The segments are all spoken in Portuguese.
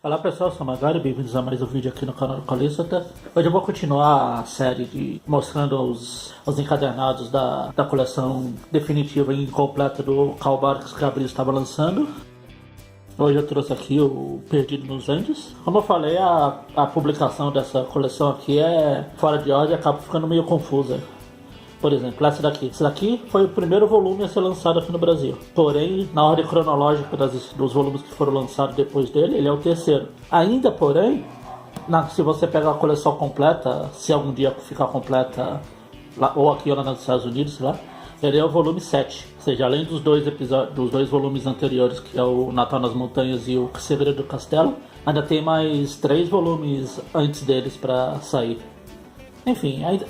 Olá pessoal, eu sou o Magari, bem-vindos a mais um vídeo aqui no canal do Calista. Hoje eu vou continuar a série mostrando os encadernados da coleção definitiva e incompleta do Karl Barks que a Abril estava lançando. Hoje eu trouxe aqui o Perdido nos Andes. Como eu falei, a publicação dessa coleção aqui é fora de ordem e acaba ficando meio confusa. Por exemplo, essa daqui. Esse daqui foi o primeiro volume a ser lançado aqui no Brasil. Porém, na ordem cronológica dos volumes que foram lançados depois dele, ele é o terceiro. Ainda, porém, se você pegar a coleção completa, se algum dia ficar completa, lá, ou aqui ou lá nos Estados Unidos, sei lá, ele é o volume 7. Ou seja, além dos dois volumes anteriores, que é o Natal nas Montanhas e o Segredo do Castelo, ainda tem mais 3 volumes antes deles para sair. Enfim, ainda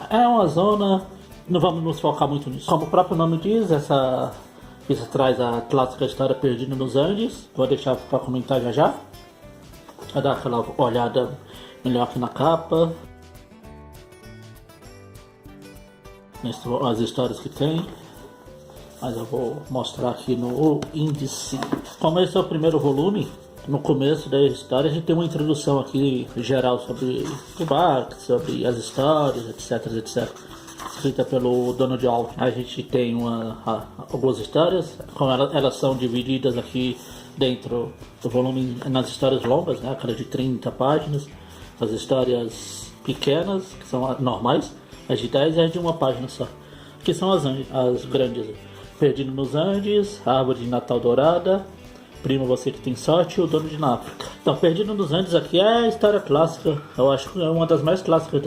é uma zona. Não vamos nos focar muito nisso. Como o próprio nome diz, essa traz a clássica história Perdida nos Andes. Vou deixar para comentar já. Vou dar aquela olhada melhor aqui na capa. As histórias que tem. Mas eu vou mostrar aqui no índice. Como esse é o primeiro volume, no começo da história a gente tem uma introdução aqui geral sobre o Barks, sobre as histórias, etc. Escrita pelo Donald Hall. A gente tem algumas histórias, como elas são divididas aqui dentro do volume nas histórias longas, né, cada de 30 páginas, as histórias pequenas, que são normais, as de 10 e as de uma página só, que são as grandes. Perdido nos Andes, Árvore de Natal Dourada, Primo Você Que Tem Sorte e O Dono de Náfrica. Então, Perdido nos Andes aqui é a história clássica. Eu acho que é uma das mais clássicas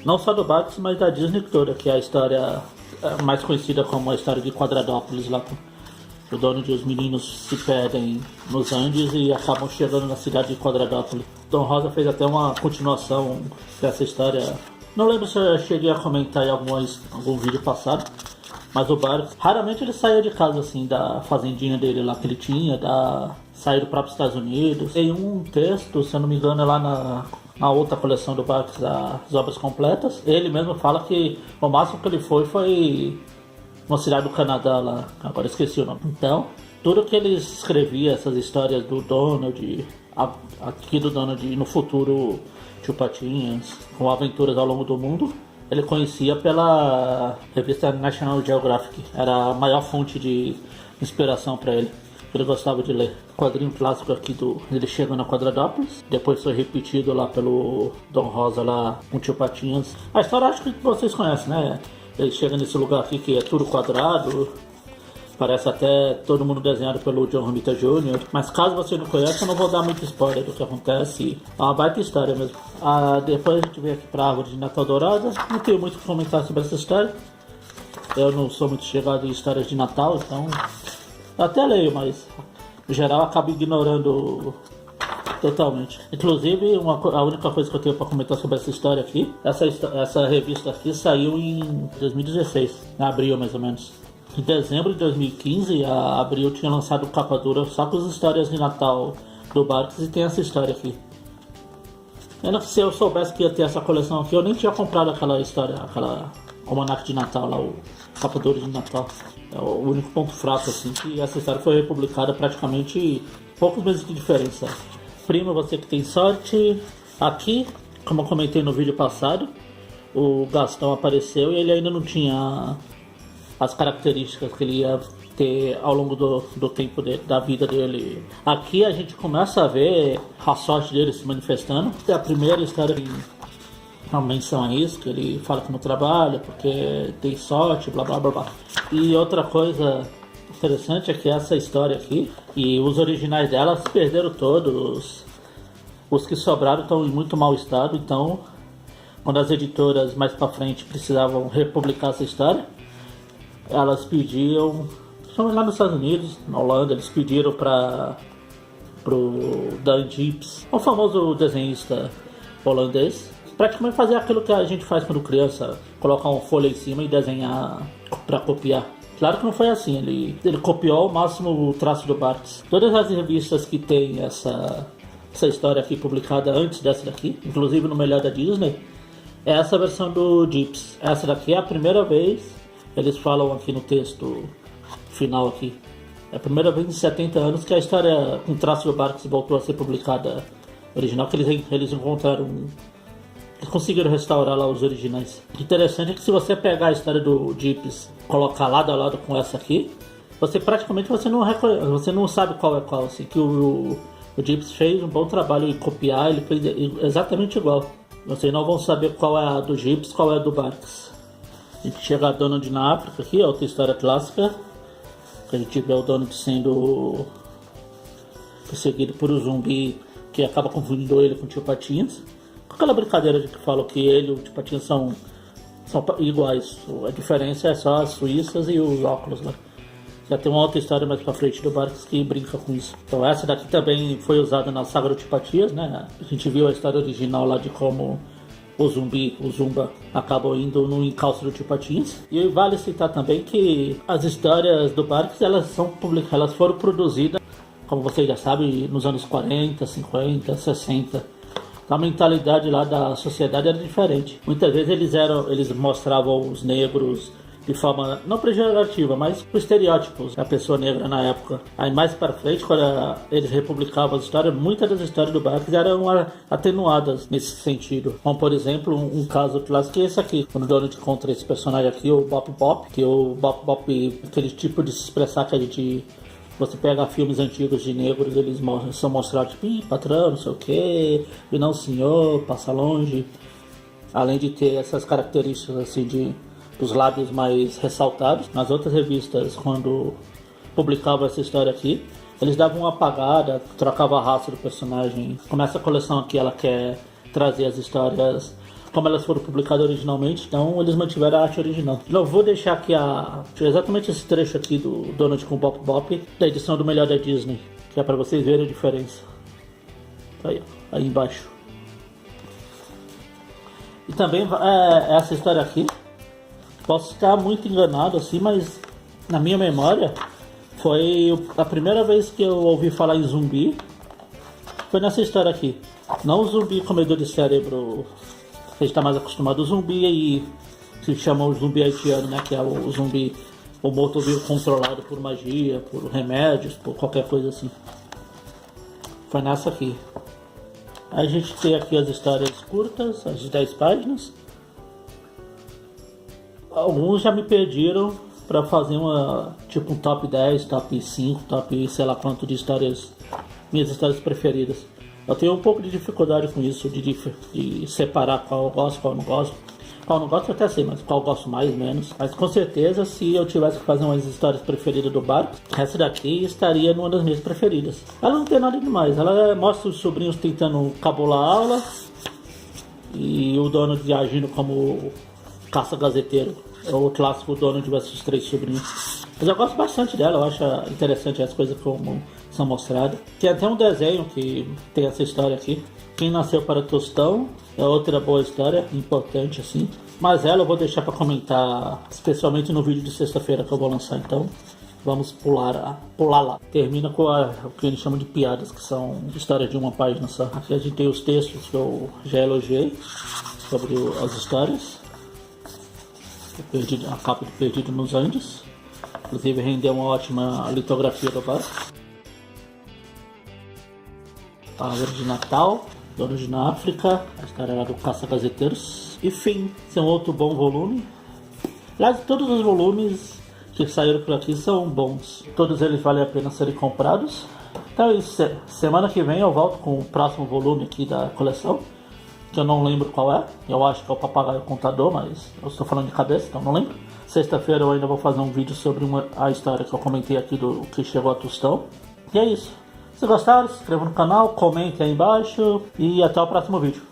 não só do Barks, mas da Disney toda, que é a história mais conhecida como a história de Quadradópolis, lá com o dono de os meninos se perdem nos Andes e acabam chegando na cidade de Quadradópolis. Don Rosa fez até uma continuação dessa história. Não lembro se eu cheguei a comentar em algum vídeo passado. Mas o Barks, raramente ele saía de casa, assim, da fazendinha dele lá que ele tinha, sair do próprio Estados Unidos. Tem um texto, se eu não me engano, é lá na outra coleção do Barks, das obras completas. Ele mesmo fala que o máximo que ele foi uma cidade do Canadá lá, agora esqueci o nome. Então, tudo que ele escrevia, essas histórias do Donald, aqui do Donald no futuro, Tio Patinhas, com aventuras ao longo do mundo, ele conhecia pela revista National Geographic. Era a maior fonte de inspiração para ele. Ele gostava de ler. Quadrinho clássico aqui ele chega na Quadradópolis. Depois foi repetido lá pelo Don Rosa lá com o Tio Patinhas. A história acho que vocês conhecem, né? Ele chega nesse lugar aqui que é tudo quadrado. Parece até todo mundo desenhado pelo John Romita Jr. Mas caso você não conheça, eu não vou dar muito spoiler do que acontece. É uma baita história mesmo. Depois a gente vem aqui pra Árvore de Natal Dourada. Não tenho muito o que comentar sobre essa história. Eu não sou muito chegado em histórias de Natal, então eu até leio, mas no geral acabo ignorando totalmente. Inclusive, a única coisa que eu tenho para comentar sobre essa história aqui, essa revista aqui saiu em 2016, em abril mais ou menos. Em dezembro de 2015, a Abril tinha lançado capa dura só com as histórias de Natal do Barks e tem essa história aqui. Se eu soubesse que ia ter essa coleção aqui, eu nem tinha comprado aquela história, aquela almanac de Natal lá, o capa dura de Natal. É o único ponto fraco, assim, que essa história foi republicada praticamente poucos meses de diferença. Primo Você Que Tem Sorte. Aqui, como eu comentei no vídeo passado, o Gastão apareceu e ele ainda não tinha as características que ele ia ter ao longo do tempo da vida dele. Aqui a gente começa a ver a sorte dele se manifestando. É a primeira história que uma menção a isso, que ele fala que não trabalha porque tem sorte, blá blá blá blá. E outra coisa interessante é que essa história aqui, e os originais dela se perderam todos. Os que sobraram estão em muito mau estado, então quando as editoras mais pra frente precisavam republicar essa história, elas pediam, lá nos Estados Unidos, na Holanda, eles pediram pro Dan Gips, o famoso desenhista holandês, praticamente fazer aquilo que a gente faz quando criança, colocar uma folha em cima e desenhar para copiar. Claro que não foi assim, ele copiou ao máximo o traço do Barks. Todas as revistas que tem essa história aqui publicada antes dessa daqui, inclusive no Melhor da Disney, é essa versão do Gips. Essa daqui é a primeira vez. Eles falam aqui no texto final aqui É a primeira vez em 70 anos que a história com traço do Barks voltou a ser publicada original, que eles encontraram. Eles conseguiram restaurar lá os originais. O interessante é que se você pegar a história do Gypsy e colocar lado a lado com essa aqui, você praticamente você não sabe qual é qual. Assim, que o Gypsy fez um bom trabalho em copiar, ele fez exatamente igual. Vocês não vão saber qual é a do Gypsy, qual é a do Barks. A gente chega a Donald na África aqui, outra história clássica. Que a gente vê o Donald sendo perseguido por um zumbi que acaba confundindo ele com o Tio Patinhas. Com aquela brincadeira de que falam que ele e o Tio Patinhas são iguais. A diferença é só as suíças e os óculos lá. Já tem uma outra história mais pra frente do Barks que brinca com isso. Então essa daqui também foi usada na saga do Tio Patinhas, né? A gente viu a história original lá de como o Zumba, acabam indo no encalço do Tio Patinhas. E vale citar também que as histórias do Barks, elas foram produzidas, como vocês já sabem, nos anos 40, 50, 60. A mentalidade lá da sociedade era diferente. Muitas vezes eles mostravam os negros de forma não pejorativa, mas com estereótipos da pessoa negra na época. Aí mais para frente, quando eles republicavam as histórias, muitas das histórias do Barks eram atenuadas nesse sentido. Como por exemplo, um caso clássico que é esse aqui, quando o Donald encontra esse personagem aqui, o Bop Bop, que o Bop Bop, aquele tipo de se expressar que a gente... Você pega filmes antigos de negros, eles são mostrados tipo, patrão, não sei o que, e não senhor, passa longe. Além de ter essas características assim dos lábios mais ressaltados. Nas outras revistas, quando publicavam essa história aqui, eles davam uma apagada, trocavam a raça do personagem. Como essa coleção aqui, ela quer trazer as histórias como elas foram publicadas originalmente, então eles mantiveram a arte original. Eu vou deixar aqui exatamente esse trecho aqui do Donald com o Bop Bop, da edição do Melhor da Disney, que é para vocês verem a diferença. Aí embaixo. E também essa história aqui, posso estar muito enganado assim, mas na minha memória foi a primeira vez que eu ouvi falar em zumbi, foi nessa história aqui. Não o zumbi comedor de cérebro, a gente está mais acostumado ao zumbi aí, se chama o zumbi haitiano, né? Que é o zumbi, o morto-vivo controlado por magia, por remédios, por qualquer coisa assim. Foi nessa aqui. Aí a gente tem aqui as histórias curtas, as de 10 páginas. Alguns já me pediram para fazer um top 10, top 5, top sei lá quanto de histórias, minhas histórias preferidas. Eu tenho um pouco de dificuldade com isso, de separar qual eu gosto, qual eu não gosto. Qual eu não gosto eu até sei, mas qual eu gosto mais, menos. Mas com certeza, se eu tivesse que fazer umas histórias preferidas do Barks, essa daqui estaria numa das minhas preferidas. Ela não tem nada demais, ela mostra os sobrinhos tentando cabular a aula e o dono agindo como caça-gazeteiro. É o clássico Donald versus os 3 sobrinhos. Mas eu gosto bastante dela, eu acho interessante as coisas como são mostradas. Tem até um desenho que tem essa história aqui. Quem Nasceu para Tostão é outra boa história, importante assim. Mas ela eu vou deixar para comentar, especialmente no vídeo de sexta-feira que eu vou lançar, então vamos pular lá. Termina com o que eles chamam de piadas, que são histórias de uma página só. Aqui a gente tem os textos que eu já elogiei sobre as histórias. A capa de Perdido nos Andes. Inclusive rendeu uma ótima litografia do Barks. Árvore de Natal, Donald na África, a história lá do Caça-Gazeteiros. E fim, esse é um outro bom volume. Aliás, todos os volumes que saíram por aqui são bons. Todos eles valem a pena serem comprados. Então é isso. Semana que vem eu volto com o próximo volume aqui da coleção, que eu não lembro qual é. Eu acho que é o Papagaio Contador, mas eu estou falando de cabeça, então não lembro. Sexta-feira eu ainda vou fazer um vídeo sobre a história que eu comentei aqui do que chegou a Tostão. E é isso. Se gostaram, se inscrevam no canal, comentem aí embaixo e até o próximo vídeo.